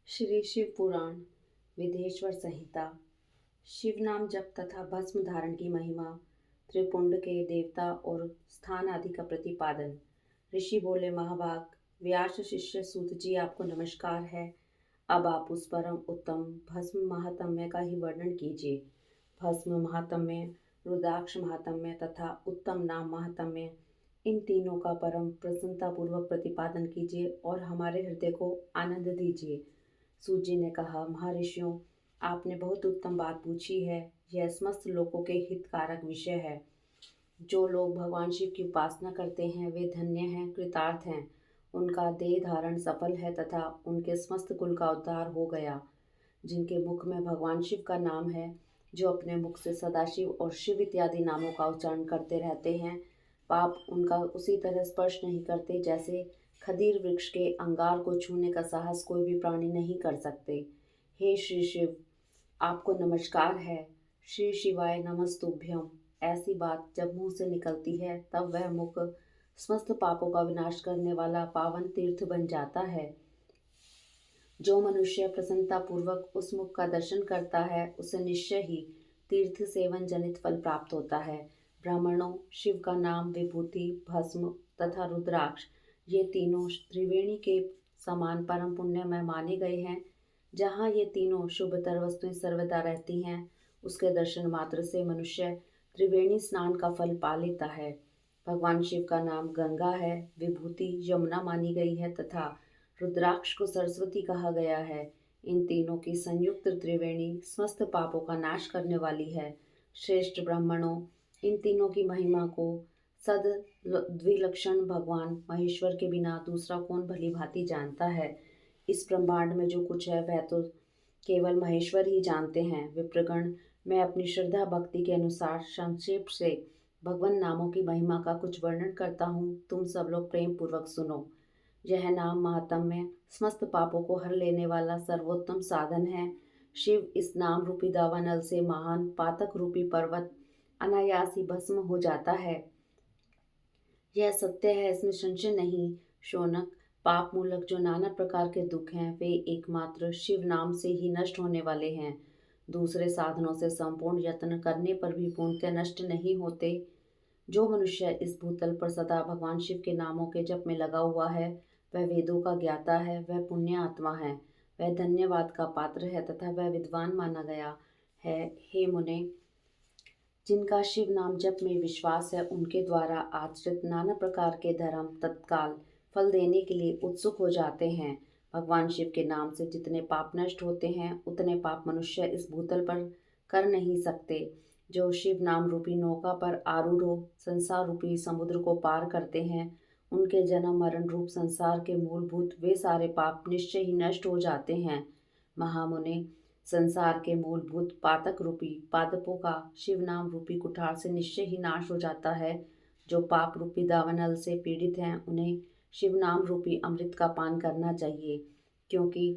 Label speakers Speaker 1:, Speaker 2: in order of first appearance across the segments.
Speaker 1: श्री शिव पुराण विदेश्वर संहिता। शिव नाम जप तथा भस्म धारण की महिमा, त्रिपुंड के देवता और स्थान आदि का प्रतिपादन। ऋषि बोले, महाभाग व्यास शिष्य सूत जी, आपको नमस्कार है। अब आप उस परम उत्तम भस्म महात्म्य का ही वर्णन कीजिए। भस्म महात्म्य, रुद्राक्ष महात्म्य तथा उत्तम नाम महात्म्य, इन तीनों का परम प्रसन्नता पूर्वक प्रतिपादन कीजिए और हमारे हृदय को आनंद दीजिए। सूत जी ने कहा, महर्षियों, आपने बहुत उत्तम बात पूछी है। यह समस्त लोगों के हितकारक विषय है। जो लोग भगवान शिव की उपासना करते हैं वे धन्य हैं, कृतार्थ हैं। उनका देह धारण सफल है तथा उनके समस्त कुल का उद्धार हो गया। जिनके मुख में भगवान शिव का नाम है, जो अपने मुख से सदाशिव और शिव इत्यादि नामों का उच्चारण करते रहते हैं, पाप उनका उसी तरह स्पर्श नहीं करते जैसे खदीर वृक्ष के अंगार को छूने का साहस कोई भी प्राणी नहीं कर सकते। हे श्री शिव, आपको नमस्कार है। श्री शिवाय नमस्तुभ्यम। ऐसी बात जब मुंह से निकलती है तब वह मुख समस्त पापों का विनाश करने वाला पावन तीर्थ बन जाता है। जो मनुष्य प्रसन्नता पूर्वक उस मुख का दर्शन करता है उसे निश्चय ही तीर्थ सेवन जनित फल प्राप्त होता है। ब्राह्मणों, शिव का नाम, विभूति, भस्म तथा रुद्राक्ष, ये तीनों त्रिवेणी के समान परम पुण्य में माने गए हैं। जहाँ ये तीनों शुभतर वस्तुएं सर्वदा रहती हैं, उसके दर्शन मात्र से मनुष्य त्रिवेणी स्नान का फल पा लेता है। भगवान शिव का नाम गंगा है, विभूति यमुना मानी गई है तथा रुद्राक्ष को सरस्वती कहा गया है। इन तीनों की संयुक्त त्रिवेणी समस्त पापों का नाश करने वाली है। श्रेष्ठ ब्राह्मणों, इन तीनों की महिमा को सद द्विलक्षण भगवान महेश्वर के बिना दूसरा कौन भली भांति जानता है। इस ब्रह्मांड में जो कुछ है वह तो केवल महेश्वर ही जानते हैं। विप्रगण, मैं अपनी श्रद्धा भक्ति के अनुसार संक्षेप से भगवान नामों की महिमा का कुछ वर्णन करता हूँ। तुम सब लोग प्रेम पूर्वक सुनो। यह नाम महात्म्य समस्त पापों को हर लेने वाला सर्वोत्तम साधन है। शिव इस नाम रूपी दावानल से महान पातक रूपी पर्वत अनायास ही भस्म हो जाता है। यह सत्य है, इसमें संशय नहीं। शौनक, पाप मूलक जो नाना प्रकार के दुख हैं वे एकमात्र शिव नाम से ही नष्ट होने वाले हैं। दूसरे साधनों से संपूर्ण यत्न करने पर भी पूर्णतः नष्ट नहीं होते। जो मनुष्य इस भूतल पर सदा भगवान शिव के नामों के जप में लगा हुआ है, वह वेदों का ज्ञाता है, वह पुण्य आत्मा है, वह धन्यवाद का पात्र है तथा वह विद्वान माना गया है। हे मुने, जिनका शिव नाम जप में विश्वास है, उनके द्वारा आचरित नाना प्रकार के धर्म तत्काल फल देने के लिए उत्सुक हो जाते हैं। भगवान शिव के नाम से जितने पाप नष्ट होते हैं, उतने पाप मनुष्य इस भूतल पर कर नहीं सकते। जो शिव नाम रूपी नौका पर आरूढ़ हो संसार रूपी समुद्र को पार करते हैं, उनके जन्म मरण रूप संसार के मूलभूत वे सारे पाप निश्चय ही नष्ट हो जाते हैं। महामुने, संसार के मूलभूत पातक रूपी पादपों का शिव नाम रूपी कुठार से निश्चय ही नाश हो जाता है। जो पाप रूपी दावानल से पीड़ित हैं, उन्हें शिव नाम रूपी अमृत का पान करना चाहिए, क्योंकि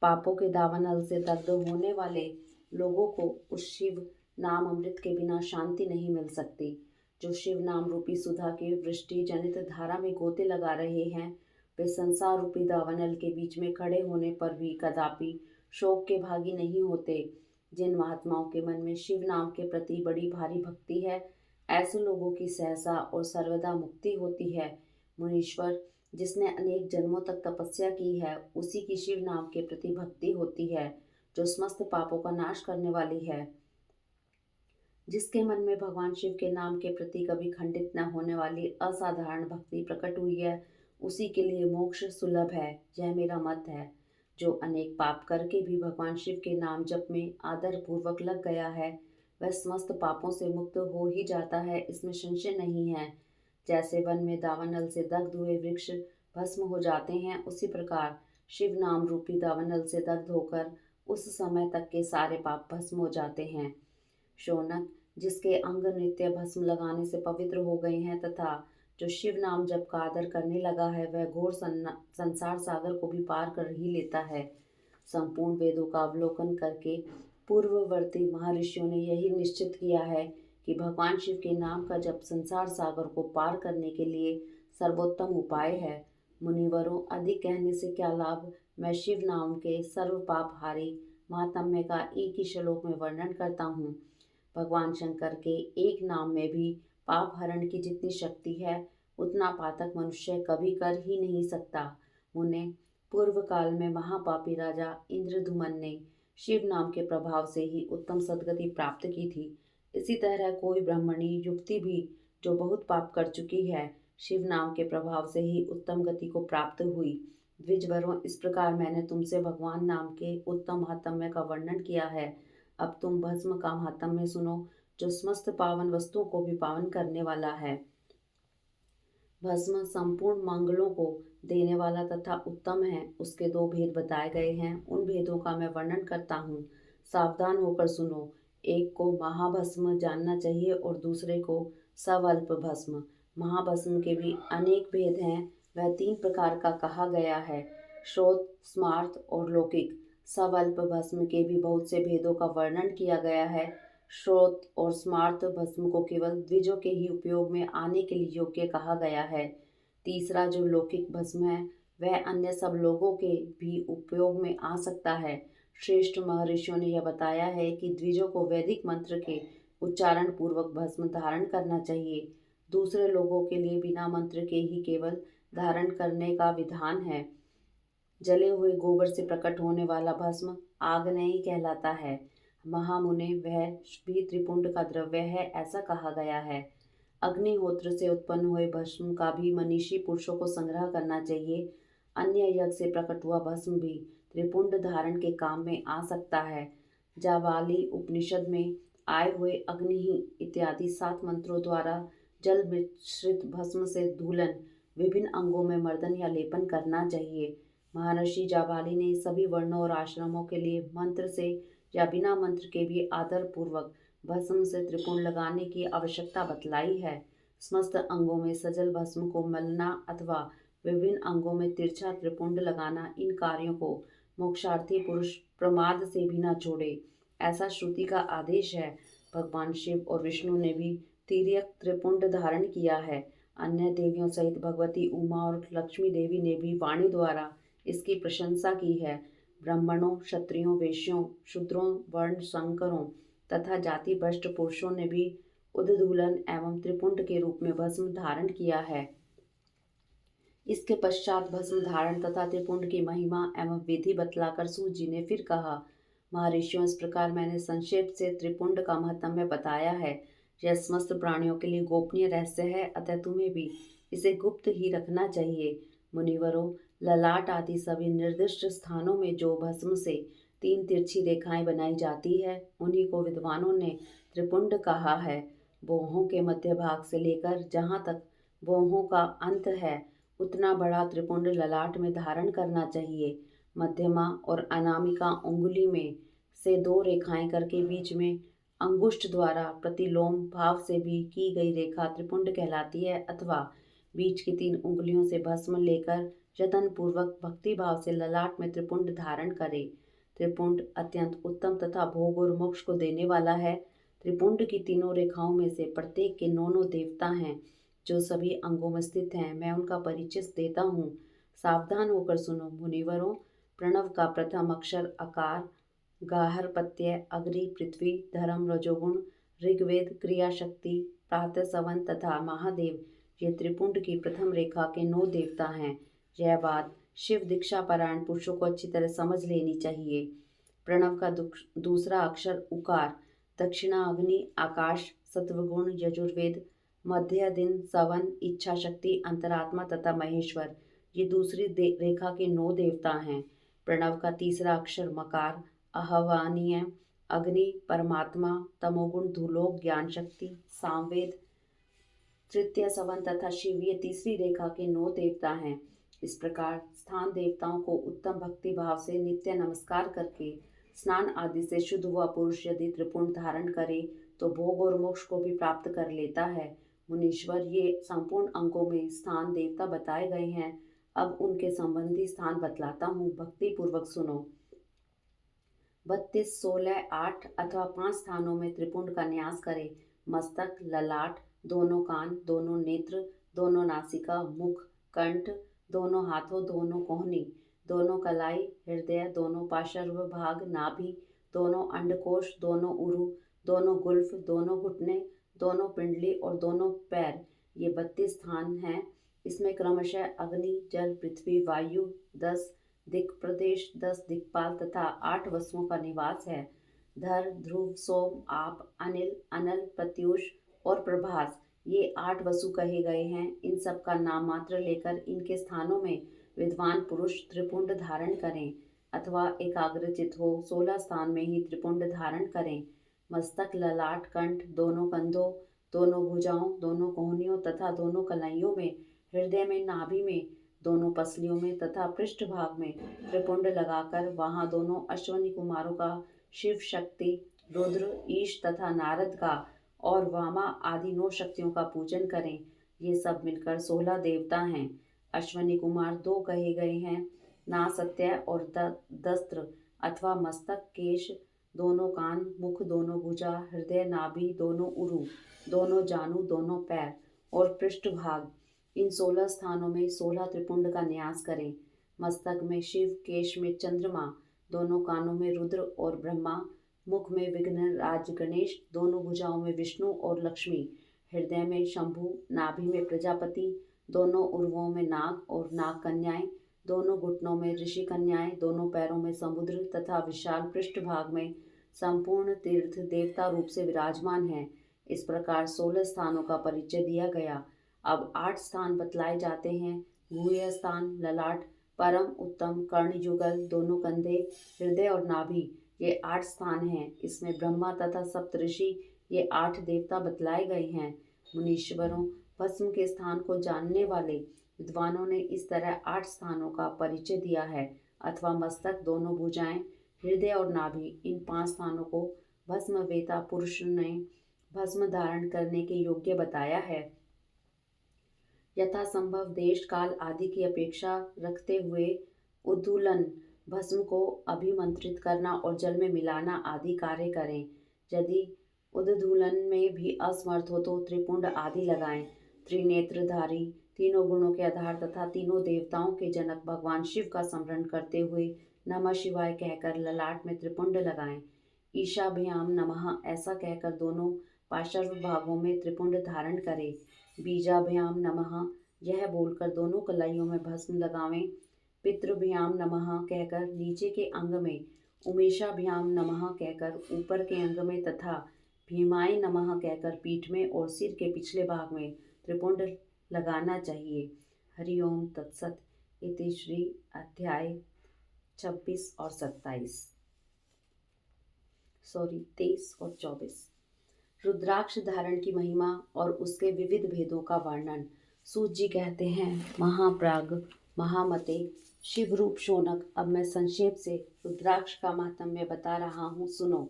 Speaker 1: पापों के दावानल से दग्ध होने वाले लोगों को उस शिव नाम अमृत के बिना शांति नहीं मिल सकती। जो शिव नाम रूपी सुधा की वृष्टि जनित धारा में गोते लगा रहे हैं, वे संसार रूपी दावानल के बीच में खड़े होने पर भी कदापि शोक के भागी नहीं होते। जिन महात्माओं के मन में शिव नाम के प्रति बड़ी भारी भक्ति है, ऐसे लोगों की सहसा और सर्वदा मुक्ति होती है। मुनीश्वर, जिसने अनेक जन्मों तक तपस्या की है, उसी की शिव नाम के प्रति भक्ति होती है, जो समस्त पापों का नाश करने वाली है। जिसके मन में भगवान शिव के नाम के प्रति कभी खंडित न होने वाली असाधारण भक्ति प्रकट हुई है, उसी के लिए मोक्ष सुलभ है। यह मेरा मत है। जो अनेक पाप करके भी भगवान शिव के नाम जप में आदर पूर्वक लग गया है, वह समस्त पापों से मुक्त हो ही जाता है, इसमें संशय नहीं है। जैसे वन में दावानल से दग्ध हुए वृक्ष भस्म हो जाते हैं, उसी प्रकार शिव नाम रूपी दावानल से दग्ध होकर उस समय तक के सारे पाप भस्म हो जाते हैं। शौनक, जिसके अंग नित्य भस्म लगाने से पवित्र हो गए हैं तथा जो शिव नाम जप का आदर करने लगा है, वह घोर संसार सागर को भी पार कर ही लेता है। संपूर्ण वेदों का अवलोकन करके पूर्ववर्ती महर्षियों ने यही निश्चित किया है कि भगवान शिव के नाम का जप संसार सागर को पार करने के लिए सर्वोत्तम उपाय है। मुनिवरों, अधिक कहने से क्या लाभ। मैं शिव नाम के सर्व पापहारी महात्म्य का एक ही श्लोक में वर्णन करता हूँ। भगवान शंकर के एक नाम में भी पाप हरण की जितनी शक्ति है उतना पातक मनुष्य कभी कर ही नहीं सकता। मुने, पूर्व काल में महापापी राजा इंद्रधुमन ने शिव नाम के प्रभाव से ही उत्तम सद्गति प्राप्त की थी। इसी तरह कोई ब्राह्मणी युक्ति भी जो बहुत पाप कर चुकी है, शिव नाम के प्रभाव से ही उत्तम गति को प्राप्त हुई। द्विजवरों, इस प्रकार मैंने तुमसे भगवान नाम के उत्तम महात्म्य का वर्णन किया है। अब तुम भस्म का महात्म्य सुनो, जो समस्त पावन वस्तुओं को भी पावन करने वाला है। भस्म संपूर्ण मंगलों को देने वाला तथा उत्तम है। उसके दो भेद बताए गए हैं, उन भेदों का मैं वर्णन करता हूँ। सावधान होकर सुनो। एक को महाभस्म जानना चाहिए और दूसरे को सवल्प भस्म। महाभस्म के भी अनेक भेद हैं, वह 3 प्रकार का कहा गया है, श्रोत, स्मार्त और लौकिक। सवल्प भस्म के भी बहुत से भेदों का वर्णन किया गया है। श्रोत और स्मार्त भस्म को केवल द्विजों के ही उपयोग में आने के लिए योग्य कहा गया है। तीसरा जो लौकिक भस्म है वह अन्य सब लोगों के भी उपयोग में आ सकता है। श्रेष्ठ महर्षियों ने यह बताया है कि द्विजों को वैदिक मंत्र के उच्चारण पूर्वक भस्म धारण करना चाहिए। दूसरे लोगों के लिए बिना मंत्र के ही केवल धारण करने का विधान है। जले हुए गोबर से प्रकट होने वाला भस्म आग्नेय कहलाता है। महामुने, वह भी त्रिपुंड का द्रव्य है, ऐसा कहा गया है। अग्निहोत्र से उत्पन्न हुए भस्म का भी मनीषी पुरुषों को संग्रह करना चाहिए। अन्य यज्ञ से प्रकट हुआ भस्म भी त्रिपुंड धारण के काम में आ सकता है। जाबाली उपनिषद में आए हुए अग्नि इत्यादि 7 मंत्रों द्वारा जल मिश्रित भस्म से धूलन, विभिन्न अंगों में मर्दन या लेपन करना चाहिए। महर्षि जाबाली ने सभी वर्णों और आश्रमों के लिए मंत्र से या बिना मंत्र के भी आदर पूर्वक भस्म से त्रिपुंड लगाने की आवश्यकता बतलाई है। समस्त अंगों में सजल भस्म को मलना अथवा विभिन्न अंगों में तिरछा त्रिपुंड लगाना, इन कार्यों को मोक्षार्थी पुरुष प्रमाद से भी न छोड़े, ऐसा श्रुति का आदेश है। भगवान शिव और विष्णु ने भी तिर्यक त्रिपुंड धारण किया है। अन्य देवियों सहित भगवती उमा और लक्ष्मी देवी ने भी वाणी द्वारा इसकी प्रशंसा की है। ब्राह्मणों, क्षत्रियों, वैश्यों, शूद्रों, वर्ण संकरों तथा जाति भ्रष्ट पुरुषों ने भी उद्दूलन एवं त्रिपुंड के रूप में भस्म धारण किया है। इसके पश्चात भस्म धारण तथा त्रिपुंड की महिमा एवं विधि बतलाकर सूत जी ने फिर कहा, महर्षियों, इस प्रकार मैंने संक्षेप से त्रिपुंड का महत्व बताया है। यह समस्त प्राणियों के लिए गोपनीय रहस्य है, अतः तुम्हें भी इसे गुप्त ही रखना चाहिए। मुनिवरों, ललाट आदि सभी निर्दिष्ट स्थानों में जो भस्म से 3 तिरछी रेखाएं बनाई जाती है, उन्हीं को विद्वानों ने त्रिपुंड कहा है। भौहों के मध्य भाग से लेकर जहाँ तक भौहों का अंत है, उतना बड़ा त्रिपुंड ललाट में धारण करना चाहिए। मध्यमा और अनामिका उंगली में से 2 रेखाएं करके बीच में अंगुष्ठ द्वारा प्रतिलोम भाव से भी की गई रेखा त्रिपुंड कहलाती है, अथवा बीच की 3 उंगलियों से भस्म लेकर यत्न पूर्वक भक्ति भाव से ललाट में त्रिपुंड धारण करे। त्रिपुंड अत्यंत उत्तम तथा भोग और मोक्ष को देने वाला है। त्रिपुंड की तीनों रेखाओं में से प्रत्येक के 9 देवता हैं, जो सभी अंगों में स्थित हैं। मैं उनका परिचय देता हूँ, सावधान होकर सुनो। मुनिवरों, प्रणव का प्रथम अक्षर अकार, गार्हपत्य, अग्नि, पृथ्वी, धर्म, रजोगुण, ऋग्वेद, क्रिया शक्ति, प्रातः सवन तथा महादेव, ये त्रिपुंड की प्रथम रेखा के 9 देवता हैं। यह बात शिव दीक्षा पारायण पुरुषों को अच्छी तरह समझ लेनी चाहिए। प्रणव का दूसरा अक्षर उकार, दक्षिणा अग्नि, आकाश, सत्वगुण, यजुर्वेद, मध्य दिन, सवन, इच्छा शक्ति, अंतरात्मा तथा महेश्वर, ये दूसरी रेखा के 9 देवता हैं। प्रणव का तीसरा अक्षर मकार, आहवानीय, अग्नि, परमात्मा, तमोगुण, धूलोक, ज्ञान शक्ति, सामवेद, तृतीय सवन तथा शिव, ये तीसरी रेखा के 9 देवता हैं। इस प्रकार स्थान देवताओं को उत्तम भक्ति भाव से नित्य नमस्कार करके स्नान आदि से शुद्ध हुआ पुरुष यदि त्रिपुंड धारण करे तो भोग और मोक्ष को भी प्राप्त कर लेता है। मुनीश्वर, ये संपूर्ण अंगों में स्थान देवता बताए गए हैं। अब उनके संबंधी स्थान बतलाता हूँ, भक्ति पूर्वक सुनो। 32, 16, 8 अथवा 5 स्थानों में त्रिपुंड का न्यास करे। मस्तक, ललाट, दोनों कान, दोनों नेत्र, दोनों नासिका, मुख, कंठ, दोनों हाथों, दोनों कोहनी, दोनों कलाई, हृदय, दोनों पार्श्व भाग, नाभि, दोनों अंडकोश, दोनों उरु, दोनों गुल्फ, दोनों घुटने, दोनों पिंडली और दोनों पैर, ये 32 स्थान हैं। इसमें क्रमशः अग्नि, जल, पृथ्वी, वायु, 10 दिक् प्रदेश, 10 दिक्पाल तथा 8 वसुओं का निवास है। धर, ध्रुव, सोम, आप, अनिल, अनल, प्रत्यूष और प्रभास, ये 8 वसु कहे गए हैं। इन सब का नाम मात्र लेकर इनके स्थानों में विद्वान पुरुष त्रिपुंड धारण करें अथवा एकाग्रचित हो 16 स्थान में ही त्रिपुंड धारण करें। मस्तक, ललाट, कंठ, दोनों कंधों, दोनों भुजाओं, दोनों कोहनियों तथा दोनों कलाइयों में, हृदय में, नाभि में, दोनों पसलियों में तथा पृष्ठ भाग में त्रिपुंड लगाकर वहां दोनों अश्वनी कुमारों का, शिव, शक्ति, रुद्र, ईश तथा नारद का और वामा आदि 9 शक्तियों का पूजन करें। ये सब मिलकर 16 देवता हैं। अश्वनी कुमार 2 कहे गए हैं, नासत्य और दस्त्र अथवा मस्तक, केश, दोनों कान, मुख, दोनों भुजा, हृदय, नाभि, दोनों उरु, दोनों जानु, दोनों पैर और पृष्ठ भाग, इन 16 स्थानों में 16 त्रिपुंड का न्यास करें। मस्तक में शिव, केश में चंद्रमा, दोनों कानों में रुद्र और ब्रह्मा, मुख में विघ्नराज गणेश, दोनों भुजाओं में विष्णु और लक्ष्मी, हृदय में शंभु, नाभि में प्रजापति, दोनों उर्वों में नाग और नाग कन्याएं, दोनों घुटनों में ऋषि कन्याएं, दोनों पैरों में समुद्र तथा विशाल पृष्ठ भाग में संपूर्ण तीर्थ देवता रूप से विराजमान है। इस प्रकार 16 स्थानों का परिचय दिया गया। अब 8 स्थान बतलाए जाते हैं। गुह्य स्थान, ललाट, परम उत्तम, कर्ण युगल, दोनों कंधे, हृदय और नाभि, ये 8 स्थान हैं। इसमें ब्रह्मा तथा सप्तऋषि, ये 8 देवता बतलाए गए हैं। मुनीश्वरों, भस्म के स्थान को जानने वाले विद्वानों ने इस तरह 8 स्थानों का परिचय दिया है। अथवा मस्तक, दोनों भुजाएं, हृदय और नाभि, इन 5 स्थानों को भस्म वेता पुरुष ने भस्म धारण करने के योग्य बताया है। यथासंभव देश काल आदि की अपेक्षा रखते हुए उद्धूलन, भस्म को अभिमंत्रित करना और जल में मिलाना आदि कार्य करें। यदि उद्धूलन में भी असमर्थ हो तो त्रिपुंड आदि लगाएं। त्रिनेत्रधारी, तीनों गुणों के आधार तथा तीनों देवताओं के जनक भगवान शिव का स्मरण करते हुए नमः शिवाय कहकर ललाट में त्रिपुंड लगाएं। ईशाभ्याम नमः ऐसा कहकर दोनों पार्श्व भागों में त्रिपुंड धारण करें। बीजाभ्याम नमः यह बोलकर दोनों कलाइयों में भस्म लगावें। पितृभ्याम नमः कहकर नीचे के अंग में, उमेशाभ्याम नमः कहकर ऊपर के अंग में तथा भीमाय नमः कहकर पीठ में और सिर के पिछले भाग में त्रिपुंड लगाना चाहिए। हरिओम तत्सत। इति श्री अध्याय 26 और 27 23 और 24। रुद्राक्ष धारण की महिमा और उसके विविध भेदों का वर्णन। सूत जी कहते हैं, महाप्राग, महामते, शिवरूप शौनक, अब मैं संक्षेप से रुद्राक्ष का महात्म्य बता रहा हूँ, सुनो।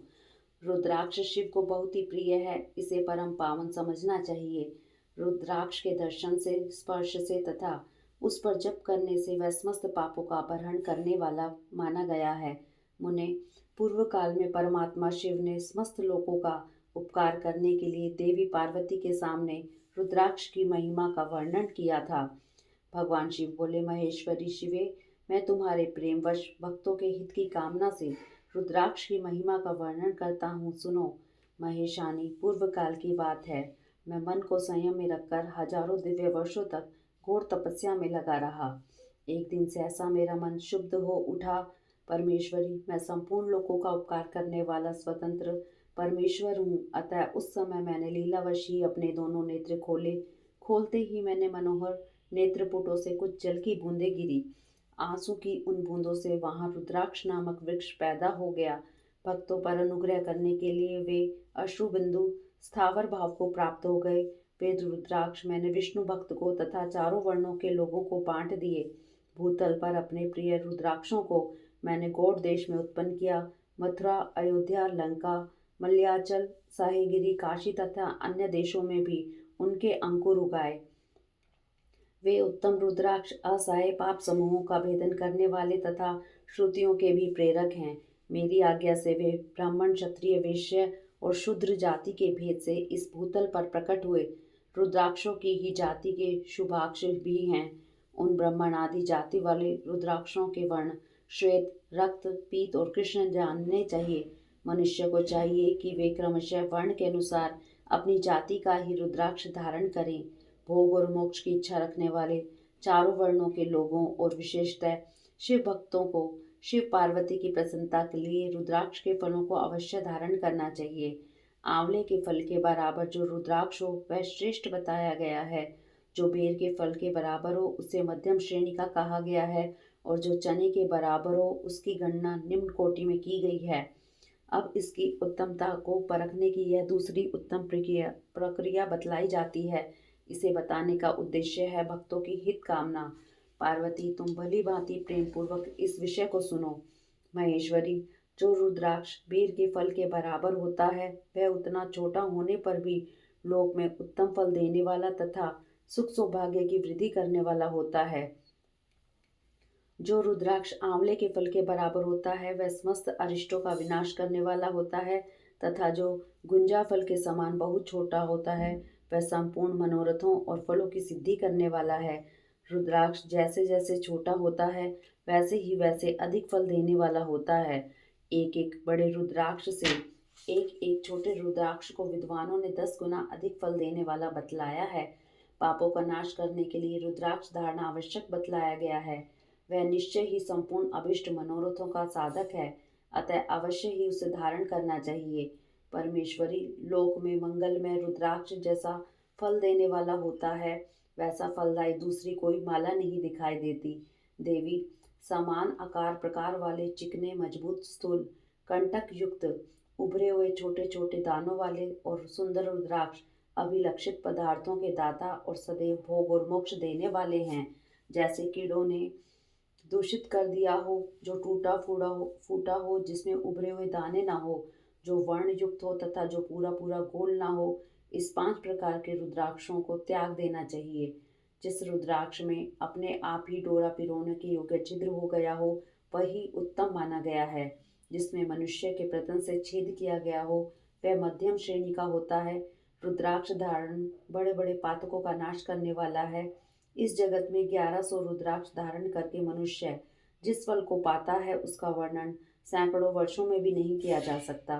Speaker 1: रुद्राक्ष शिव को बहुत ही प्रिय है, इसे परम पावन समझना चाहिए। रुद्राक्ष के दर्शन से, स्पर्श से तथा उस पर जप करने से वह समस्त पापों का अपहरण करने वाला माना गया है। मुने, पूर्व काल में परमात्मा शिव ने समस्त लोगों का उपकार करने के लिए देवी पार्वती के सामने रुद्राक्ष की महिमा का वर्णन किया था। भगवान शिव बोले, महेश्वरी शिवे, मैं तुम्हारे प्रेमवश भक्तों के हित की कामना से रुद्राक्ष की महिमा का वर्णन करता हूँ, सुनो। महेशानी, पूर्व काल की बात है। मैं मन को संयम में रखकर हजारों दिव्य वर्षों तक घोर तपस्या में लगा रहा। एक दिन सहसा मेरा मन शुद्ध हो उठा। परमेश्वरी, मैं संपूर्ण लोगों का उपकार करने वाला स्वतंत्र परमेश्वर हूँ, अतः उस समय मैंने लीलावश ही अपने दोनों नेत्र खोले। खोलते ही मैंने मनोहर नेत्रपुटों से कुछ जल की बूंदें गिरी। आंसू की उन बूंदों से वहां रुद्राक्ष नामक वृक्ष पैदा हो गया। भक्तों पर अनुग्रह करने के लिए वे अश्रुबिंदु स्थावर भाव को प्राप्त हो गए। वे रुद्राक्ष मैंने विष्णु भक्त को तथा चारों वर्णों के लोगों को बांट दिए। भूतल पर अपने प्रिय रुद्राक्षों को मैंने गौड़ देश में उत्पन्न किया। मथुरा, अयोध्या, लंका, मलयाचल, साहिगिरी, काशी तथा अन्य देशों में भी उनके अंकुर उगाए। वे उत्तम रुद्राक्ष असहाय पाप समूहों का भेदन करने वाले तथा श्रुतियों के भी प्रेरक हैं। मेरी आज्ञा से वे ब्राह्मण, क्षत्रिय, वैश्य और शूद्र जाति के भेद से इस भूतल पर प्रकट हुए। रुद्राक्षों की ही जाति के शुभाक्ष भी हैं। उन ब्राह्मण आदि जाति वाले रुद्राक्षों के वर्ण श्वेत, रक्त, पीत और कृष्ण जानने चाहिए। मनुष्य को चाहिए कि वे क्रमशः वर्ण के अनुसार अपनी जाति का ही रुद्राक्ष धारण करें। भोग और मोक्ष की इच्छा रखने वाले चारों वर्णों के लोगों और विशेषतः शिव भक्तों को शिव पार्वती की प्रसन्नता के लिए रुद्राक्ष के फलों को अवश्य धारण करना चाहिए। आंवले के फल के बराबर जो रुद्राक्ष हो वह श्रेष्ठ बताया गया है। जो बेर के फल के बराबर हो उसे मध्यम श्रेणी का कहा गया है और जो चने के बराबर हो उसकी गणना निम्न कोटि में की गई है। अब इसकी उत्तमता को परखने की यह दूसरी उत्तम प्रक्रिया बतलाई जाती है। इसे बताने का उद्देश्य है भक्तों की हित कामना। पार्वती, तुम भली भांति प्रेम पूर्वक इस विषय को सुनो। महेश्वरी, जो रुद्राक्ष बेर के फल के बराबर होता है वह उतना छोटा होने पर भी लोक में उत्तम फल देने वाला तथा सुख सौभाग्य की वृद्धि करने वाला होता है। जो रुद्राक्ष आंवले के फल के बराबर होता है वह समस्त अरिष्टों का विनाश करने वाला होता है तथा जो गुंजा फल के समान बहुत छोटा होता है वह संपूर्ण मनोरथों और फलों की सिद्धि करने वाला है। रुद्राक्ष जैसे जैसे छोटा होता है वैसे ही वैसे अधिक फल देने वाला होता है। एक एक बड़े रुद्राक्ष से एक एक छोटे रुद्राक्ष को विद्वानों ने 10 गुना अधिक फल देने वाला बतलाया है। पापों का नाश करने के लिए रुद्राक्ष धारणा आवश्यक बतलाया गया है। वह निश्चय ही संपूर्ण अभिष्ट मनोरथों का साधक है, अतः अवश्य ही उसे धारण करना चाहिए। परमेश्वरी, लोक में मंगलमय रुद्राक्ष जैसा फल देने वाला होता है वैसा फलदायी दूसरी कोई माला नहीं दिखाई देती। देवी, समान आकार प्रकार वाले चिकने मजबूत स्थूल कंटक युक्त उभरे हुए छोटे छोटे दानों वाले और सुंदर रुद्राक्ष अभिलक्षित पदार्थों के दाता और सदैव भोग और मोक्ष देने वाले हैं। जैसे कीड़ों ने दूषित कर दिया हो, जो टूटा फूटा हो, जिसमें उभरे हुए दाने ना हो, जो वर्ण युक्त हो तथा जो पूरा पूरा गोल ना हो, इस 5 प्रकार के रुद्राक्षों को त्याग देना चाहिए। जिस रुद्राक्ष में अपने आप ही डोरा पिरोने के योग्य छिद्र हो गया हो वही उत्तम माना गया है। जिसमें मनुष्य के प्रतन से छेद किया गया हो वह मध्यम श्रेणी का होता है। रुद्राक्ष धारण बड़े बड़े पातकों का नाश करने वाला है। इस जगत में 1100 रुद्राक्ष धारण करके मनुष्य जिस फल को पाता है उसका वर्णन सैकड़ों वर्षों में भी नहीं किया जा सकता।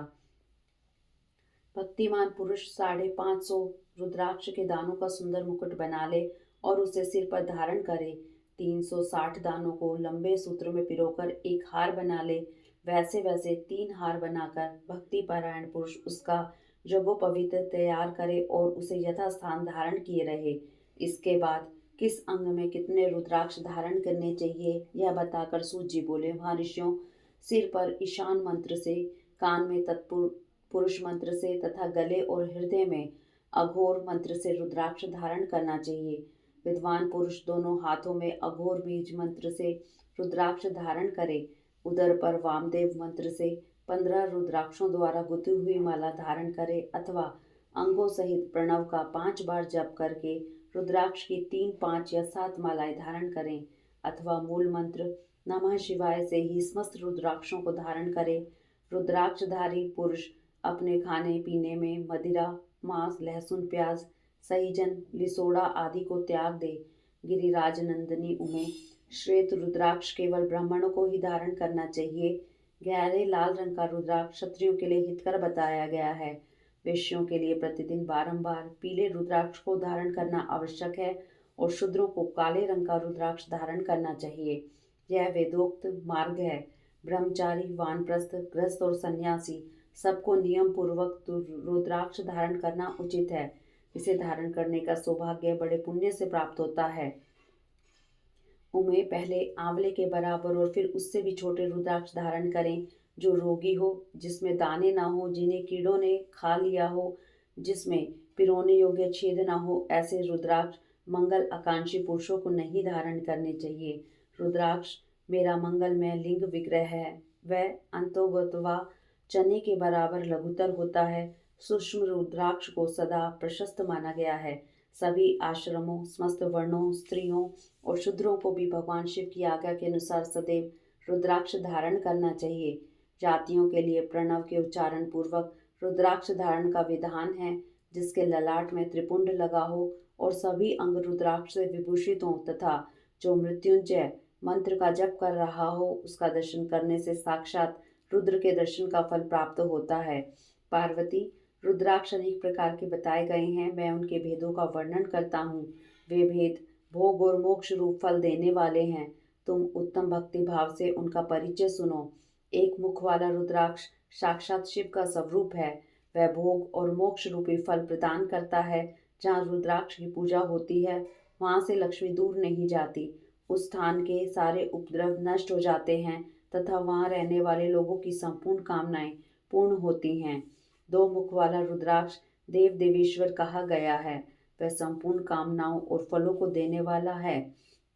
Speaker 1: भक्तिमान पुरुष 550 रुद्राक्ष के दानों का सुंदर मुकुट बना ले और उसे सिर पर धारण करे। 360 दानों को लंबे सूत्र में पिरोकर एक हार बना ले। वैसे वैसे 3 हार बनाकर भक्ति पारायण पुरुष उसका जगोपवीत तैयार करे और उसे यथास्थान धारण किए रहे। इसके बाद किस अंग में कितने रुद्राक्ष धारण करने चाहिए यह बताकर सूत जी बोले, महर्षियों, सिर पर ईशान मंत्र से, कान में तत्पुरुष मंत्र से तथा गले और हृदय में अघोर मंत्र से रुद्राक्ष धारण करना चाहिए। विद्वान पुरुष दोनों हाथों में अघोर बीज मंत्र से रुद्राक्ष धारण करे। उदर पर वामदेव मंत्र से 15 रुद्राक्षों द्वारा गुथी हुई माला धारण करे अथवा अंगों सहित प्रणव का 5 बार जप करके रुद्राक्ष की 3, 5 या 7 मालाएं धारण करें अथवा मूल मंत्र नमः शिवाय से ही समस्त रुद्राक्षों को धारण करें। रुद्राक्षधारी पुरुष अपने खाने पीने में मदिरा, मांस, लहसुन, प्याज, सहीजन, लिसोड़ा आदि को त्याग दे। गिरिराज नंदिनी उमे श्वेत रुद्राक्ष केवल ब्राह्मणों को ही धारण करना चाहिए। गहरे लाल रंग का रुद्राक्ष क्षत्रियों के लिए हितकर बताया गया है। वैश्यों के लिए प्रतिदिन बारंबार पीले रुद्राक्ष को धारण करना आवश्यक है और शूद्रों को काले रंग का रुद्राक्ष धारण करना चाहिए। यह वेदोक्त मार्ग है। ब्रह्मचारी, वानप्रस्थ, गृहस्थ और सन्यासी सबको नियम पूर्वक रुद्राक्ष धारण करना उचित है। इसे धारण करने का सौभाग्य बड़े पुण्य से प्राप्त होता है। उन्हें पहले आंवले के बराबर और फिर उससे भी छोटे रुद्राक्ष धारण करें। जो रोगी हो, जिसमें दाने ना हो, जिन्हें कीड़ों ने खा लिया हो, जिसमें पिरोने योग्य छेद ना हो, ऐसे रुद्राक्ष मंगल आकांक्षी पुरुषों को नहीं धारण करने चाहिए। रुद्राक्ष मेरा मंगलमय लिंग विग्रह है। वह अंतोगतवा चने के बराबर लघुतर होता है। सूक्ष्म रुद्राक्ष को सदा प्रशस्त माना गया है। सभी आश्रमों, समस्त वर्णों, स्त्रियों और शूद्रों को भी भगवान शिव की आज्ञा के अनुसार सदैव रुद्राक्ष धारण करना चाहिए। जातियों के लिए प्रणव के उच्चारण पूर्वक रुद्राक्ष धारण का विधान है। जिसके ललाट में त्रिपुंड लगा हो और सभी अंग रुद्राक्ष से विभूषित हों तथा जो मृत्युंजय मंत्र का जप कर रहा हो उसका दर्शन करने से साक्षात रुद्र के दर्शन का फल प्राप्त होता है। पार्वती, रुद्राक्ष अनेक प्रकार के बताए गए हैं, मैं उनके भेदों का वर्णन करता हूँ। वे भेद भोग और मोक्ष रूप फल देने वाले हैं। तुम उत्तम भक्ति भाव से उनका परिचय सुनो। एक मुख वाला रुद्राक्ष साक्षात शिव का स्वरूप है। वह भोग और मोक्ष रूपी फल प्रदान करता है। जहाँ रुद्राक्ष की पूजा होती है वहाँ से लक्ष्मी दूर नहीं जाती। उस स्थान के सारे उपद्रव नष्ट हो जाते हैं तथा वहाँ रहने वाले लोगों की संपूर्ण कामनाएं पूर्ण होती हैं। दो मुख वाला रुद्राक्ष देव देवेश्वर कहा गया है। वह संपूर्ण कामनाओं और फलों को देने वाला है।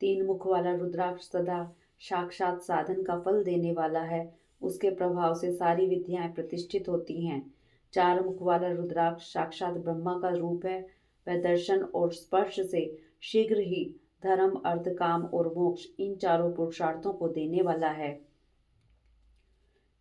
Speaker 1: तीन मुख वाला रुद्राक्ष सदा साक्षात साधन का फल देने वाला है। उसके प्रभाव से सारी विद्याएं प्रतिष्ठित होती हैं। चार मुख वाला रुद्राक्ष साक्षात ब्रह्मा का रूप है। वह दर्शन और स्पर्श से शीघ्र ही धर्म, अर्थ, काम और मोक्ष इन चारों पुरुषार्थों को देने वाला है।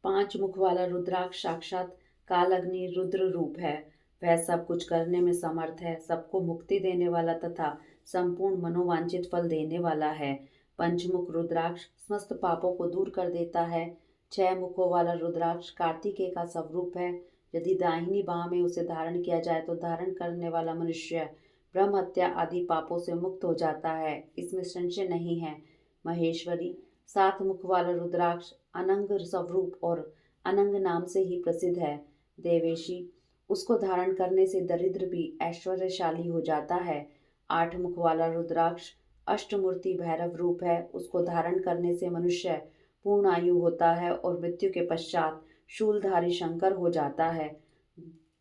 Speaker 1: पांच मुख वाला रुद्राक्ष साक्षात कालअग्नि रुद्र रूप है। वह सब कुछ करने में समर्थ है, सबको मुक्ति देने वाला तथा संपूर्ण मनोवांछित फल देने वाला है। पंचमुख रुद्राक्ष समस्त पापों को दूर कर देता है। छह मुखों वाला रुद्राक्ष कार्तिकेय का स्वरूप है। यदि दाहिनी बाह में उसे धारण किया जाए तो धारण करने वाला मनुष्य ब्रह्म हत्या आदि पापों से मुक्त हो जाता है, इसमें संशय नहीं है। महेश्वरी, सात मुख वाला रुद्राक्ष अनंग स्वरूप और अनंग नाम से ही प्रसिद्ध है। देवेशी, उसको धारण करने से दरिद्र भी ऐश्वर्यशाली हो जाता है। आठ मुख वाला रुद्राक्ष अष्टमूर्ति भैरव रूप है। उसको धारण करने से मनुष्य पूर्ण आयु होता है और मृत्यु के पश्चात शूलधारी शंकर हो जाता है।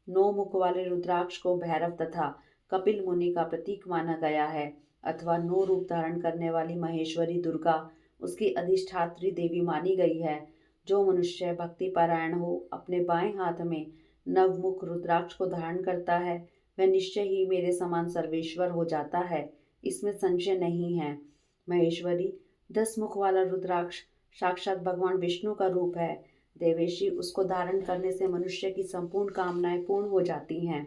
Speaker 1: नौ मुख वाले रुद्राक्ष को भैरव तथा कपिल मुनि का प्रतीक माना गया है, अथवा नौ रूप धारण करने वाली महेश्वरी दुर्गा उसकी अधिष्ठात्री देवी मानी गई है। जो मनुष्य भक्ति परायण हो अपने बाएं हाथ में नवमुख रुद्राक्ष को धारण करता है वह निश्चय ही मेरे समान सर्वेश्वर हो जाता है, इसमें संशय नहीं है। महेश्वरी, 10 मुख वाला रुद्राक्ष साक्षात भगवान विष्णु का रूप है। देवेशी, उसको धारण करने से मनुष्य की संपूर्ण कामनाएं पूर्ण हो जाती हैं।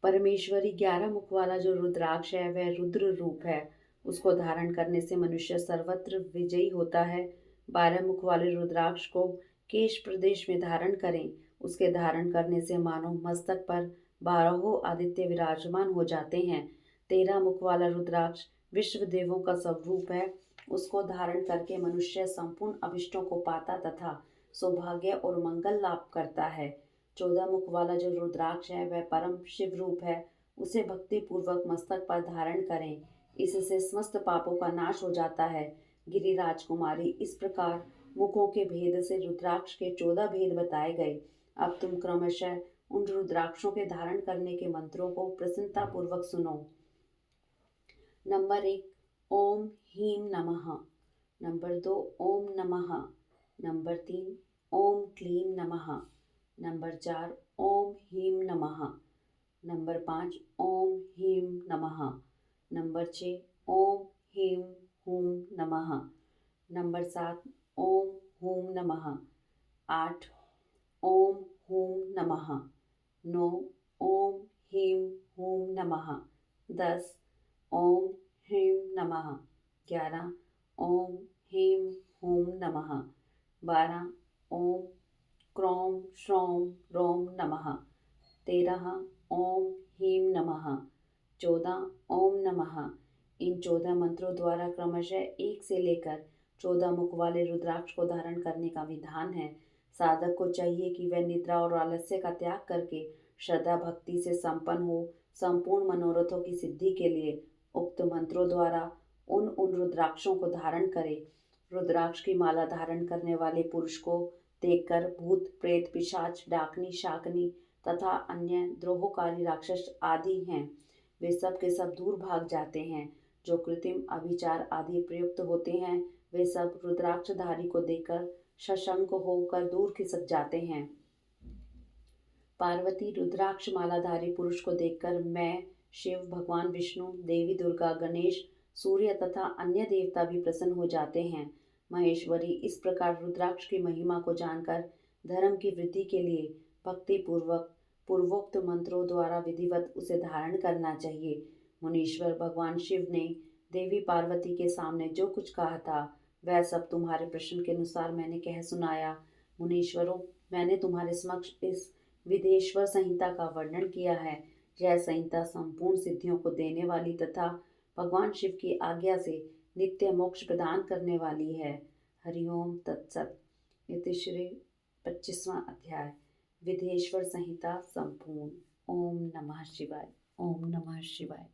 Speaker 1: परमेश्वरी, 11 मुख वाला जो रुद्राक्ष है वह रुद्र रूप है। उसको धारण करने से मनुष्य सर्वत्र विजयी होता है। 12 मुख वाले रुद्राक्ष को केश प्रदेश में धारण करें। उसके धारण करने से मानो मस्तक पर 12 आदित्य विराजमान हो जाते हैं। 13 मुख वाला रुद्राक्ष विश्व देवों का स्वरूप है। उसको धारण करके मनुष्य संपूर्ण अभिष्टों को पाता तथा सौभाग्य और मंगल लाभ करता है। 14 मुख वाला जो रुद्राक्ष है वह परम शिव रूप है। उसे भक्ति पूर्वक मस्तक पर धारण करें, इससे समस्त पापों का नाश हो जाता है। गिरिराज कुमारी, इस प्रकार मुखों के भेद से रुद्राक्ष के 14 भेद बताए गए। अब तुम क्रमशः उन रुद्राक्षों के धारण करने के मंत्रों को प्रसन्नता पूर्वक सुनो। नंबर 1, ओम ह्रीं नमः। नंबर 2, ओम नमः। नंबर 3, ओम क्लीं नमः। नंबर 4, ओम ह्रीं नमः। नंबर 5, ओम ह्रीं नमः। नंबर 6, ओम ह्रीं हूं नमः। नंबर 7, ओम हूं नमः। 8, ओम हूं नमः। 9, ओम ह्रीं हूं नमः। 10, ओम ह्रीं नमः। 11, ओम ह्रीं हूं नमः। 12, ओम क्रों श्रौं रौं नमः। 13, ओम ह्रीं नमः। 14, ओम नमः। इन 14 मंत्रों द्वारा क्रमशः 1 से लेकर 14 मुख वाले रुद्राक्ष को धारण करने का विधान है। साधक को चाहिए कि वह निद्रा और आलस्य का त्याग करके श्रद्धा भक्ति से संपन्न हो। संपूर्ण मनोरथों की सिद्धि के लिए उक्त मंत्रों द्वारा उन रुद्राक्षों को धारण करे। रुद्राक्ष की माला धारण करने वाले पुरुष को देखकर भूत प्रेत पिशाच डाकनी शाकनी तथा अन्य द्रोहकारी राक्षस आदि हैं वे सब के सब दूर भाग जाते हैं। जो कृत्रिम अभिचार आदि प्रयुक्त होते हैं वे सब रुद्राक्षधारी को देखकर सशंक होकर दूर खिसक जाते हैं। पार्वती, रुद्राक्ष मालाधारी पुरुष को देखकर मैं, शिव, भगवान विष्णु, देवी दुर्गा, गणेश, सूर्य तथा अन्य देवता भी प्रसन्न हो जाते हैं। महेश्वरी, इस प्रकार रुद्राक्ष की महिमा को जानकर धर्म की वृद्धि के लिए भक्ति पूर्वक पूर्वोक्त मंत्रों द्वारा विधिवत उसे धारण करना चाहिए। मुनीश्वर भगवान शिव ने देवी पार्वती के सामने जो कुछ कहा था वह सब तुम्हारे प्रश्न के अनुसार मैंने कह सुनाया। मुनीश्वरों, मैंने तुम्हारे समक्ष इस विदेश्वर संहिता का वर्णन किया है। यह संहिता संपूर्ण सिद्धियों को देने वाली तथा भगवान शिव की आज्ञा से नित्य मोक्ष प्रदान करने वाली है। हरिओम तत्सत। इति श्री 25वां अध्याय विदेश्वर संहिता संपूर्ण। ओम नमः शिवाय। ओम नमः शिवाय।